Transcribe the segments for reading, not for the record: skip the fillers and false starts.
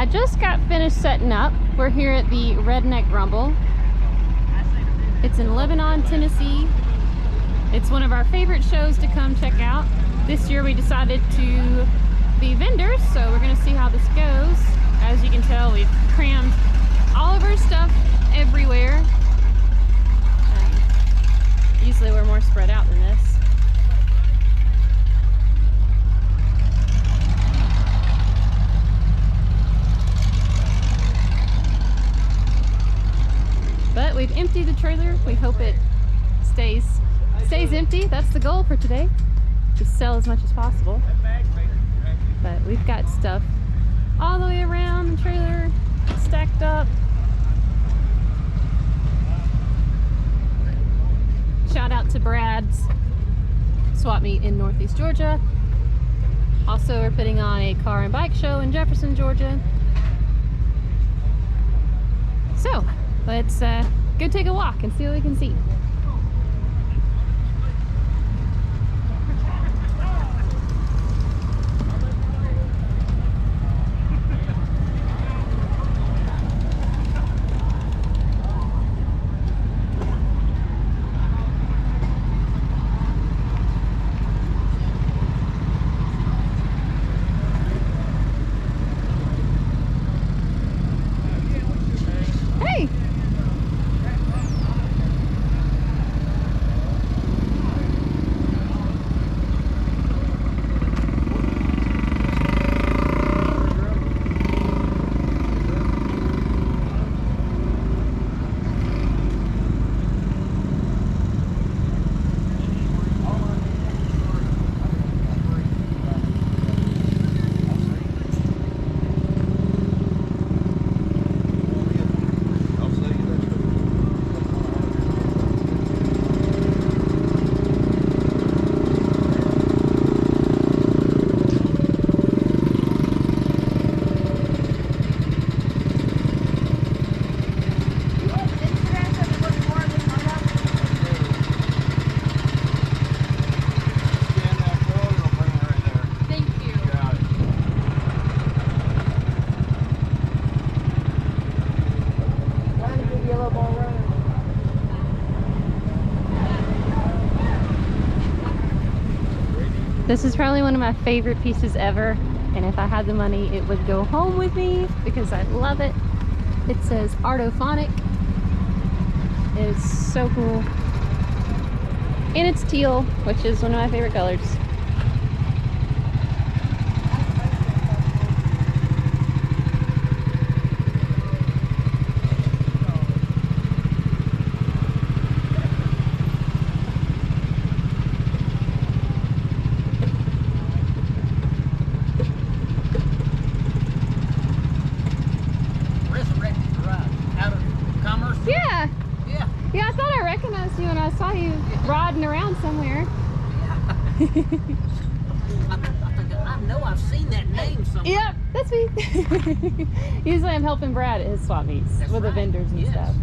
I just got finished setting up. We're here at the Redneck Rumble. It's in Lebanon, Tennessee. It's one of our favorite shows to come check out. This year we decided to be vendors, so we're gonna see how this goes. As you can tell, we've crammed all of our stuff everywhere. Usually we're more spread out than this. But we've emptied the trailer. We hope it stays empty. That's the goal for today. Just sell as much as possible. But we've got stuff all the way around the trailer, stacked up. Shout out to Brad's swap meet in Northeast Georgia. Also, we're putting on a car and bike show in Jefferson, Georgia. So, let's go take a walk and see what we can see. This is probably one of my favorite pieces ever, and if I had the money it would go home with me because I love it. It says Artophonic. It is so cool. And it's teal, which is one of my favorite colors. Riding around somewhere. I know I've seen that name somewhere. Yep, that's me. Usually I'm helping Brad at his swap meets with the vendors and stuff.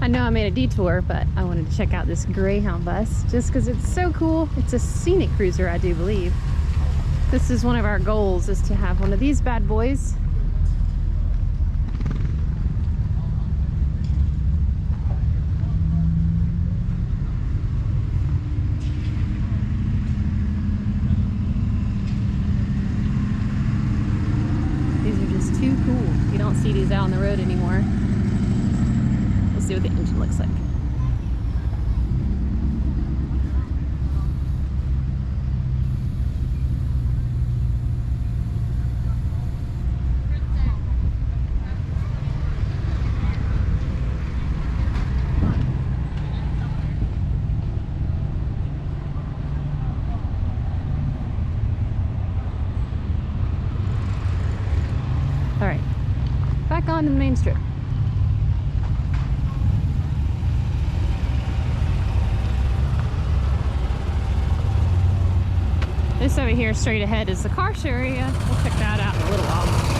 I know I made a detour, but I wanted to check out this Greyhound bus just because it's so cool. It's a scenic cruiser, I do believe. This is one of our goals, is to have one of these bad boys. These are just too cool. You don't don't see these out on the road anymore. We'll see what the engine looks like. All right, back on to the main strip. This over here straight ahead is the car show area. We'll check that out in a little while.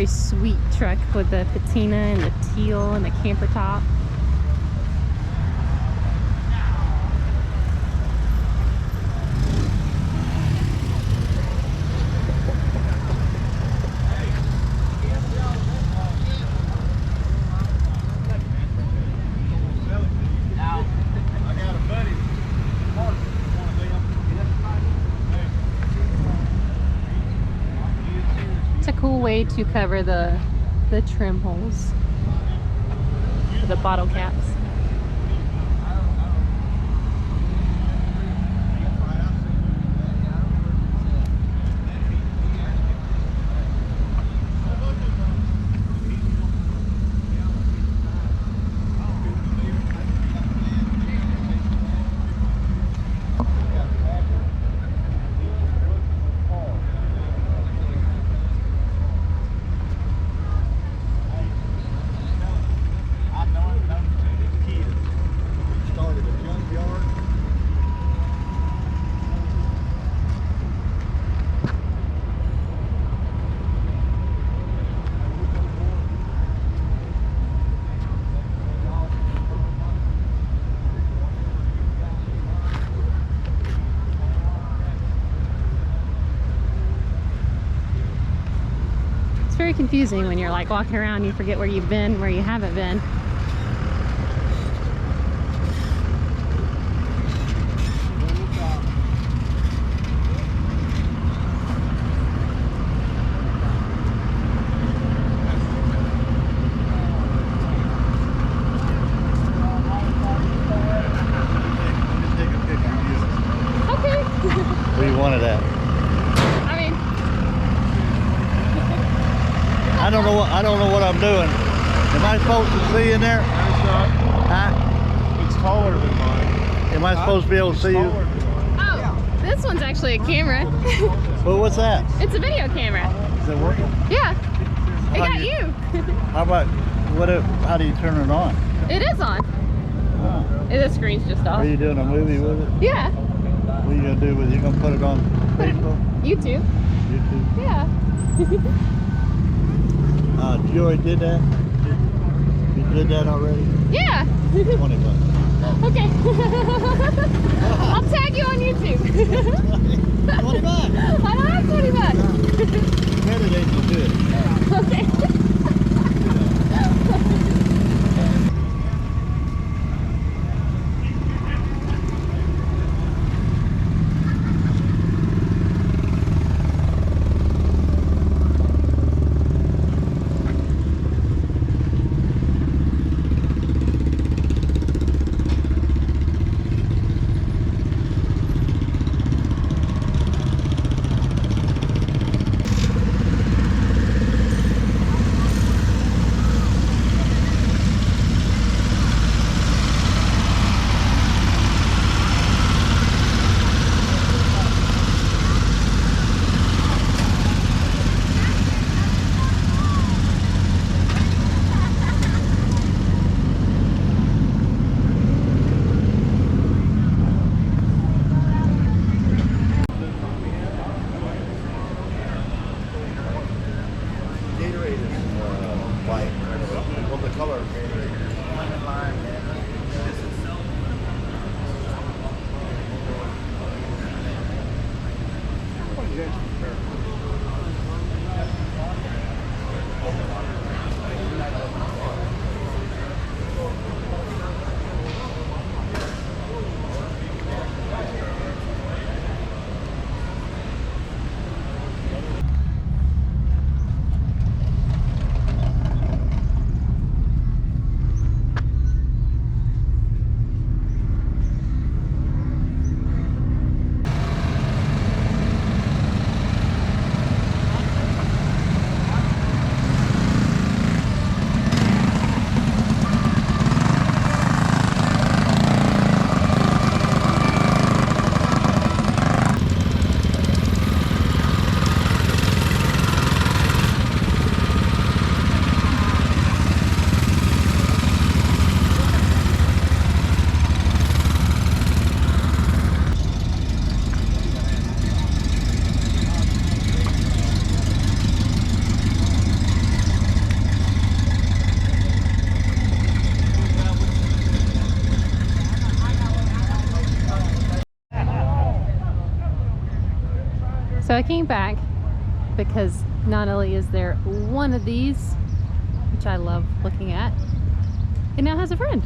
very sweet truck with the patina and the teal and the camper top. It's a cool way to cover the trim holes, the bottle caps. Very confusing when you're like walking around, you forget where you've been, where you haven't been. Okay. Where you wanted at? I don't know what I'm doing. Am I supposed to see in there? Huh? It's taller than mine. Am I supposed to be able to see you? Oh, this one's actually a camera. Well, what's that? It's a video camera. Is it working? Yeah. It How got do you. How about how do you turn it on? It is on. Oh. The screen's just off. Are you doing a movie with it? Yeah. What are you gonna do with it? You gonna put it on Facebook? YouTube. YouTube? Yeah. You already did that? You did that already? Yeah. 20 bucks. Okay. I'll tag you on YouTube. 20 bucks. I don't have 20 bucks. Credit ain't so good. Okay. So I came back because not only is there one of these, which I love looking at, it now has a friend.